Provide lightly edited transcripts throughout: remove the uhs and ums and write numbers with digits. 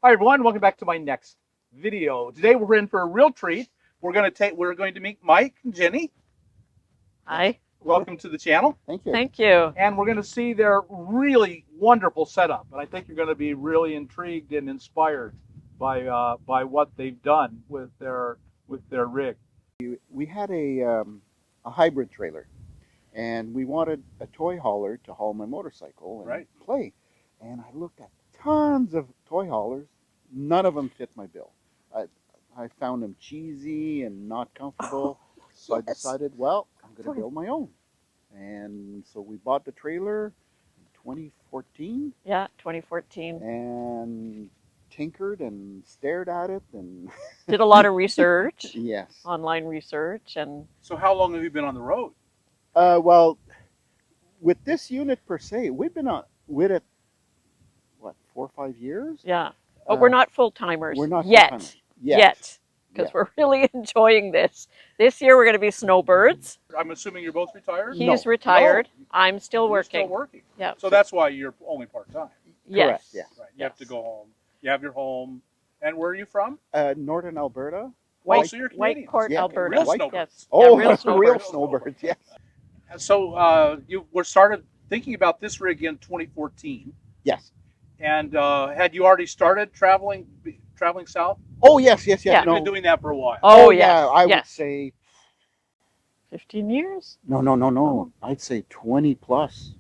Hi everyone, welcome back to my next video. Today we're in for a real treat. We're going to meet Mike and Jenny. Hi. Welcome to the channel. Thank you. Thank you. And we're going to see their really wonderful setup. And I think you're going to be really intrigued and inspired by what they've done with their rig. We had a hybrid trailer, and we wanted a toy hauler to haul my motorcycle and play. And I looked at tons of toy haulers. None of them fit my bill. I found them cheesy and not comfortable. So I decided, well, I'm going to build my own. And so we bought the trailer in 2014. Yeah, 2014. And tinkered and stared at it and did a lot of research. Yes. Online research. And so how long have you been on the road? Well, with this unit per se, we've been with it, what, 4 or 5 years? Yeah. But we're not full-timers. We're not yet. Yet. Because we're really enjoying this. This year we're going to be snowbirds. I'm assuming you're both retired? He's retired. No. I'm still You're working. Still working. Yeah. So that's why you're only part-time. Yes. Correct. Yeah. Right. You have to go home. You have your home. And where are you from? Northern Alberta. So you're Canadian. Whitecourt, Alberta. Real snowbirds. Yes. Oh, yeah, real snowbirds, yes. So you were started thinking about this rig in 2014. Yes. And had you already started traveling south? Oh, yes. You've been doing that for a while. Oh, yeah. Yes. I would say 15 years? No. I'd say 20 plus.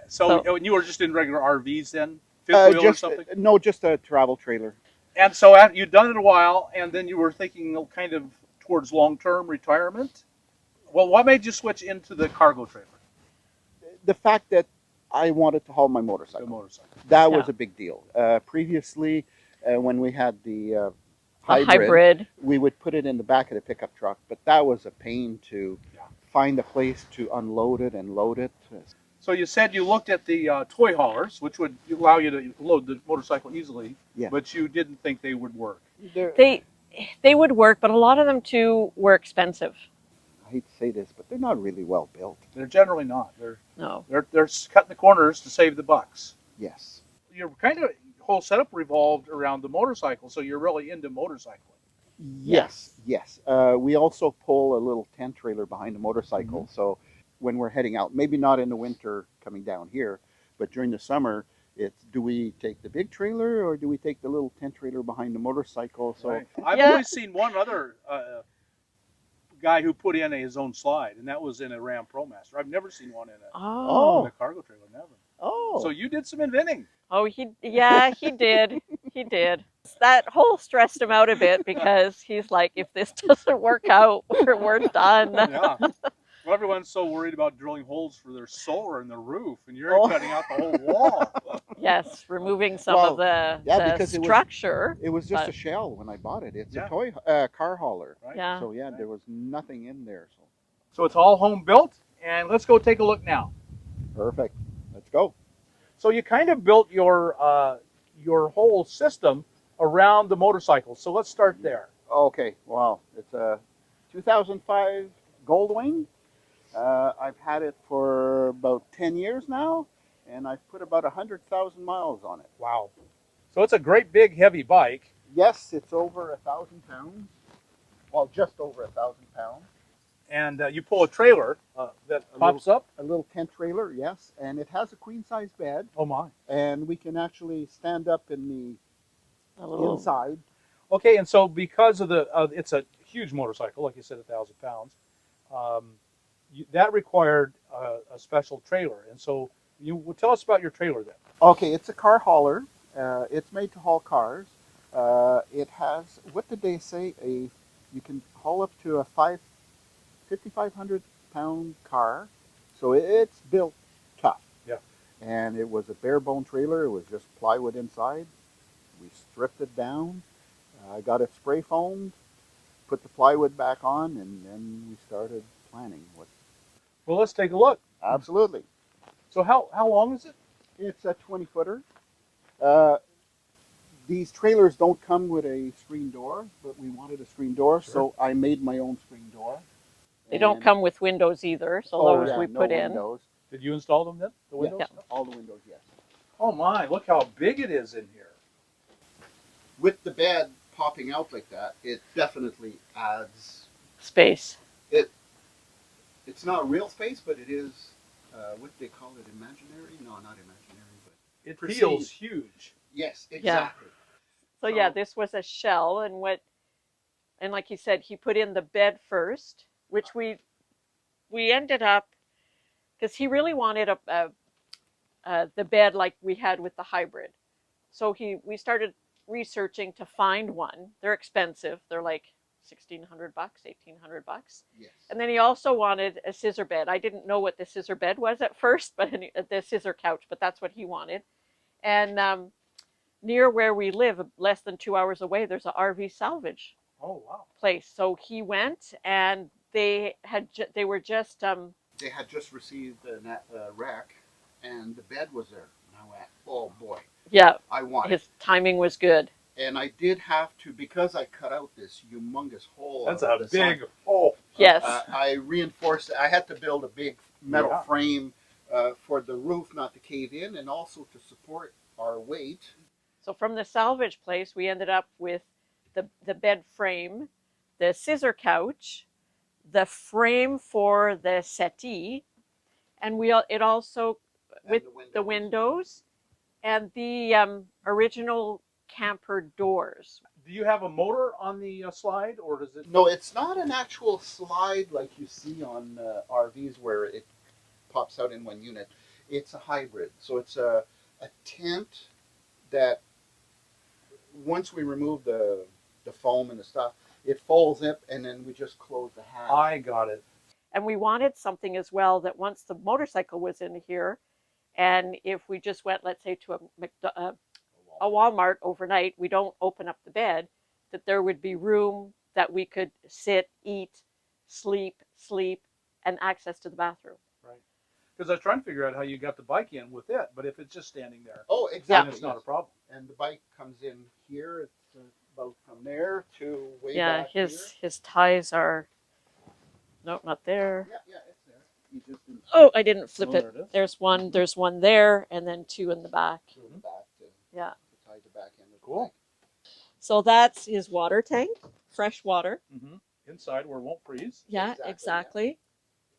So you were just in regular RVs then? Fifth wheel or something? No, just a travel trailer. And so you'd done it a while, and then you were thinking kind of towards long-term retirement. Well, what made you switch into the cargo trailer? The fact that I wanted to haul my motorcycle. The motorcycle. That was a big deal. Previously, when we had the hybrid, we would put it in the back of the pickup truck, but that was a pain to find a place to unload it and load it. So you said you looked at the toy haulers, which would allow you to load the motorcycle easily, but you didn't think they would work. They would work, but a lot of them too were expensive. I hate to say this, but they're not really well built. They're generally not. They're cutting the corners to save the bucks. Yes. Your kind of whole setup revolved around the motorcycle, so you're really into motorcycling. Yes. We also pull a little tent trailer behind the motorcycle, so when we're heading out, maybe not in the winter coming down here, but during the summer, it's do we take the big trailer or do we take the little tent trailer behind the motorcycle? So I've only seen one other guy who put in his own slide, and that was in a Ram ProMaster. I've never seen one in a cargo trailer, never. Oh. So you did some inventing. Oh, he did. He did. That whole stressed him out a bit because he's like, if this doesn't work out, we're done. Yeah. Well, everyone's so worried about drilling holes for their solar in the roof, and you're cutting out the whole wall. Yes, removing some of the structure. It was just a shell when I bought it. It's a toy car hauler. Right? Yeah. So there was nothing in there. So it's all home built, and let's go take a look now. Perfect. Let's go. So you kind of built your whole system around the motorcycle. So let's start there. Okay. Wow. It's a 2005 Goldwing. I've had it for about 10 years now, and I've put about 100,000 miles on it. Wow. So it's a great big heavy bike. Yes, it's over 1,000 pounds. Well, just over 1,000 pounds. And you pull a trailer that pops up. A little tent trailer, yes. And it has a queen-size bed. Oh, my. And we can actually stand up in the inside. Okay, and so because of it's a huge motorcycle, like you said, 1,000 pounds, that required a special trailer. And so you tell us about your trailer then. Okay, it's a car hauler. It's made to haul cars. It has, what did they say? You can haul up to a 5,500 pound car. So it's built tough. Yeah. And it was a bare bone trailer. It was just plywood inside. We stripped it down. I got it spray foamed, put the plywood back on, and then we started planning. Well, let's take a look. Absolutely. So how long is it? It's a 20-footer. These trailers don't come with a screen door, but we wanted a screen door, so I made my own screen door. They don't come with windows either, so those we put in. Windows. Did you install them then? The windows? Yeah, all the windows, yes. Oh my, look how big it is in here. with the bed popping out like that, it definitely adds. Space. It's not real space, but it is. What do they call it? Imaginary? No, not imaginary, but It perceived. feels huge. Yes, exactly. So yeah, this was a shell, and like he said, he put in the bed first, which we ended up, because he really wanted the bed like we had with the hybrid. So we started researching to find one. They're expensive. They're like $1,600, $1,800. Yes. And then he also wanted a scissor bed. I didn't know what the scissor bed was at first, but the scissor couch, but that's what he wanted. And near where we live, less than 2 hours away, there's an RV salvage place. So he went, and they were just they had just received a rack, and the bed was there. And I went, oh boy. Yeah. I want his timing was good. And I did have to, because I cut out this humongous hole. That's a big hole. Yes. I reinforced it. I had to build a big metal frame for the roof not to cave in, and also to support our weight. So from the salvage place, we ended up with the bed frame, the scissor couch, the frame for the settee, and it also with the windows and the original camper doors. Do you have a motor on the slide, or does it? No, it's not an actual slide like you see on RVs where it pops out in one unit. It's a hybrid. So it's a tent that once we remove the foam and the stuff, it folds up, and then we just close the hatch. I got it. And we wanted something as well that once the motorcycle was in here, and if we just went, let's say, to a Walmart overnight, we don't open up the bed, that there would be room that we could sit, eat, sleep, and access to the bathroom. Right. Because I was trying to figure out how you got the bike in with it, but if it's just standing there, oh, exactly, then it's not a problem. And the bike comes in here. It's about from there to way Yeah, back here. his ties are, nope, not there. Yeah, it's there. You just didn't Oh, I didn't flip Oh, it. there it is. There's one there, and then two in the back. the back to Yeah. tie the back end of the Cool. bike. So that's his water tank, fresh water. Mm-hmm. Inside where it won't freeze. Yeah, exactly.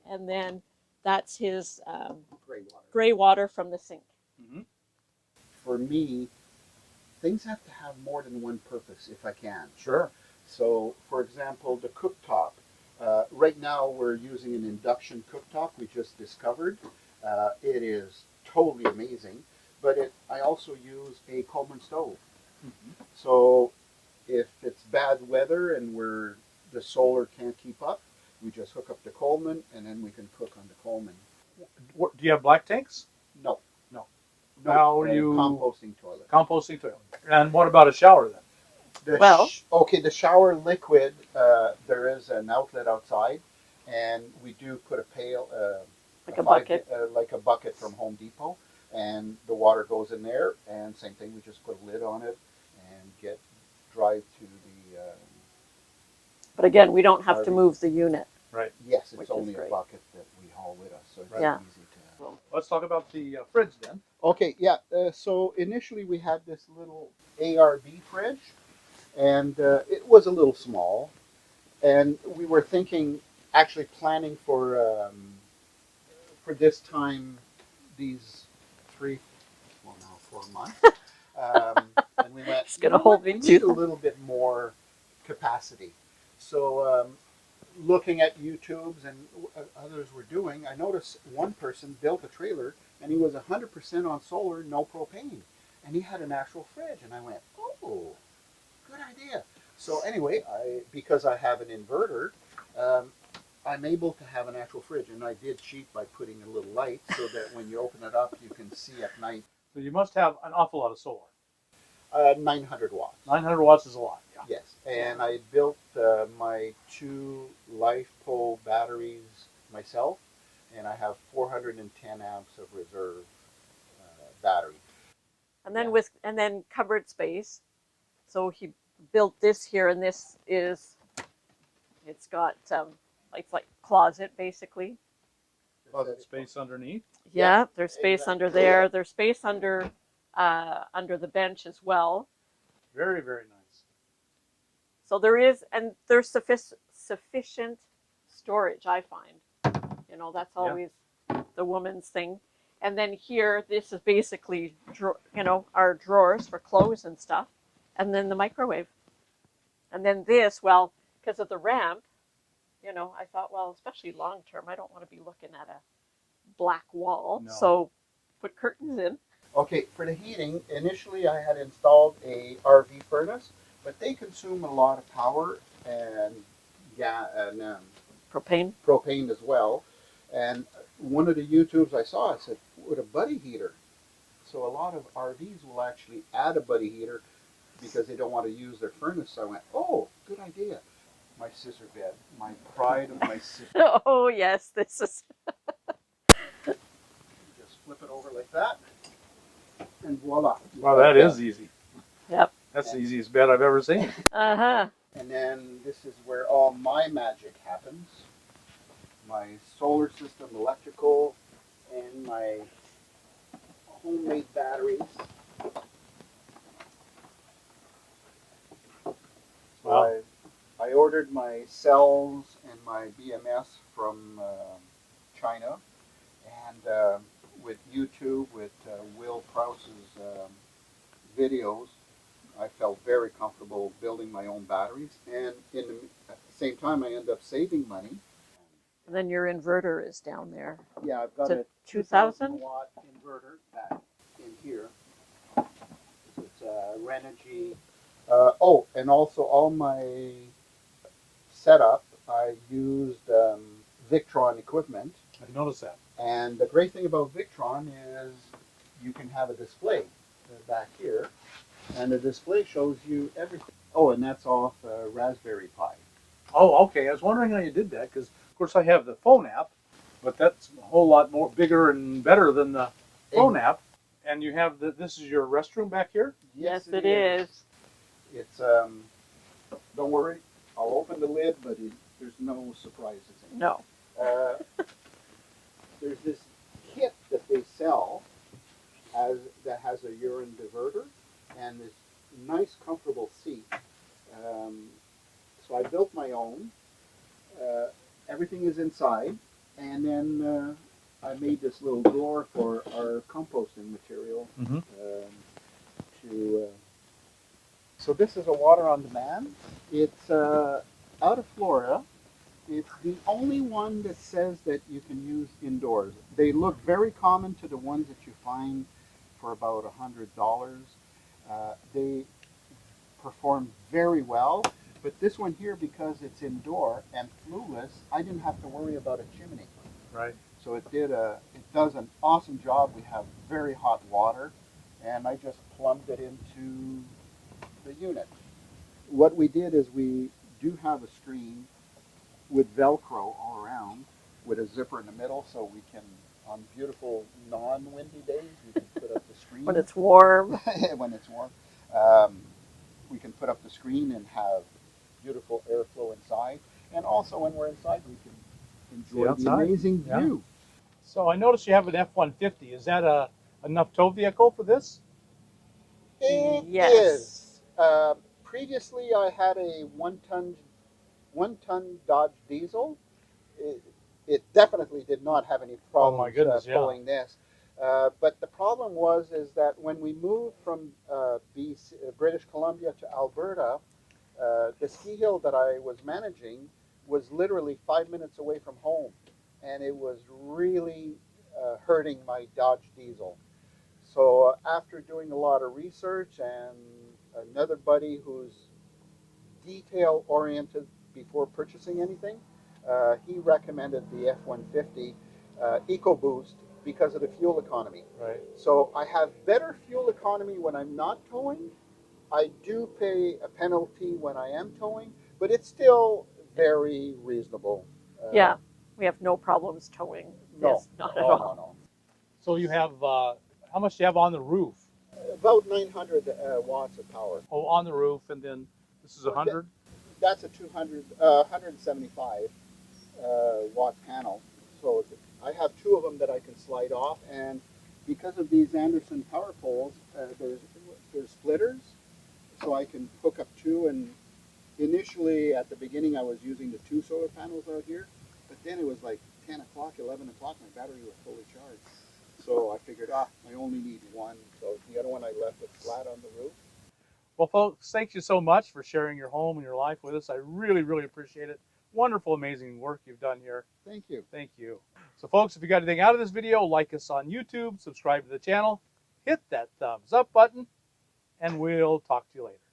And then that's his Gray water. gray water from the sink. Mm-hmm. For me, things have to have more than one purpose if I can. Sure. So, for example, the cooktop. Right now, we're using an induction cooktop we just discovered. It is totally amazing, but I also use a Coleman stove. Mm-hmm. So, if it's bad weather and the solar can't keep up, we just hook up the Coleman, and then we can cook on the Coleman. Do you have black tanks? No. How are you composting toilet? Composting toilet. And what about a shower then? The shower liquid. There is an outlet outside, and we do put a pail, bucket, like a bucket from Home Depot, and the water goes in there. And same thing, we just put a lid on it and drive to the. But again, we don't have to move the unit. Right. Yes, Which it's is only a great. bucket that we haul with us, so it's Yeah. easy to. Let's talk about the fridge then. Okay, yeah. So initially we had this little ARB fridge, and it was a little small, and we were actually planning for this time, these 4 months, and we went. It's gonna hold me we to need a little bit more capacity. So looking at YouTubes and others were doing, I noticed one person built a trailer, and he was 100% on solar, no propane, and he had an actual fridge, and I went, oh, good idea. So anyway, because I have an inverter, I'm able to have an actual fridge, and I did cheat by putting a little light so that when you open it up, you can see at night. So you must have an awful lot of solar. 900 watts. 900 watts is a lot. Yeah. Yes, and I built my 2 LifePo batteries myself, and I have 410 amps of reserve battery. And then cupboard space. So he built this here, and it's got it's like closet basically. Space underneath. Yeah, there's space exactly. under there. There's space under the bench as well. Very, very nice. So there is, and there's sufficient storage, I find. You know, that's always the woman's thing. And then here, this is basically, our drawers for clothes and stuff. And then the microwave. And then this, well, because of the ramp, I thought, well, especially long term, I don't want to be looking at a black wall. No. So put curtains in. Okay, for the heating, initially I had installed a RV furnace, but they consume a lot of power and propane as well. And one of the YouTubes I saw, I said, with a buddy heater. So a lot of RVs will actually add a buddy heater because they don't want to use their furnace. So I went, oh, good idea. My scissor bed, my pride of my scissor. Oh, yes, this is. Just flip it over like that, and voila. Wow, that is easy. Yep. That's the easiest bed I've ever seen. Uh-huh. And then this is where all my magic happens. My solar system, electrical, and my homemade batteries. Wow. I ordered my cells and my BMS from China, and with YouTube, with Will Prowse's videos, I felt very comfortable building my own batteries, and at the same time, I end up saving money. And then your inverter is down there. Yeah, I've got Is a it 2,000 watt inverter back in here. It's a Renogy. And also all my setup, I used Victron equipment. I noticed that. And the great thing about Victron is you can have a display back here, and the display shows you everything. Oh, and that's off Raspberry Pi. Oh, okay. I was wondering how you did that because, of course, I have the phone app, but that's a whole lot more bigger and better than the phone app. And you have this is your restroom back here? Yes, it is. It's don't worry, I'll open the lid, but there's no surprises in it. No. There's this kit that they sell that has a urine diverter and this nice, comfortable seat. So I built my own. Everything is inside, and then I made this little drawer for our composting material. Mm-hmm. So this is a water on demand. It's out of Florida. It's the only one that says that you can use indoors. They look very common to the ones that you find for about $100. They perform very well, but this one here, because it's indoor and flueless, I didn't have to worry about a chimney. Right. So it does an awesome job. We have very hot water, and I just plumbed it into the unit. What we did is we do have a screen with Velcro all around with a zipper in the middle, so we can, on beautiful non-windy days, we can put up the screen. When it's warm. When it's warm. We can put up the screen and have beautiful airflow inside. And also when we're inside, we can enjoy the amazing view. So I noticed you have an F-150. Is that enough tow vehicle for this? It Yes. is. Previously, I had a one-ton Dodge diesel. It definitely did not have any problems my goodness, pulling this. But the problem is that when we moved from British Columbia to Alberta, the ski hill that I was managing was literally 5 minutes away from home, and it was really hurting my Dodge diesel. So after doing a lot of research and another buddy who's detail-oriented before purchasing anything, he recommended the F-150 EcoBoost because of the fuel economy. Right. So I have better fuel economy when I'm not towing. I do pay a penalty when I am towing, but it's still very reasonable. Yeah, we have no problems towing this, not at all. No. So you have, how much do you have on the roof? About 900 watts of power. Oh, on the roof, and then this is 100? That's a 175 watt panel. So I have two of them that I can slide off, and because of these Anderson power poles, there's splitters. so I can hook up two. And initially, at the beginning, I was using the two solar panels out here, but then it was like 10 o'clock, 11 o'clock, my battery was fully charged. So I figured, I only need one. So the other one I left it flat on the roof. Well, folks, thank you so much for sharing your home and your life with us. I really, really appreciate it. Wonderful, amazing work you've done here. Thank you. Thank you. So, folks, if you got anything out of this video, like us on YouTube, subscribe to the channel, hit that thumbs up button, and we'll talk to you later.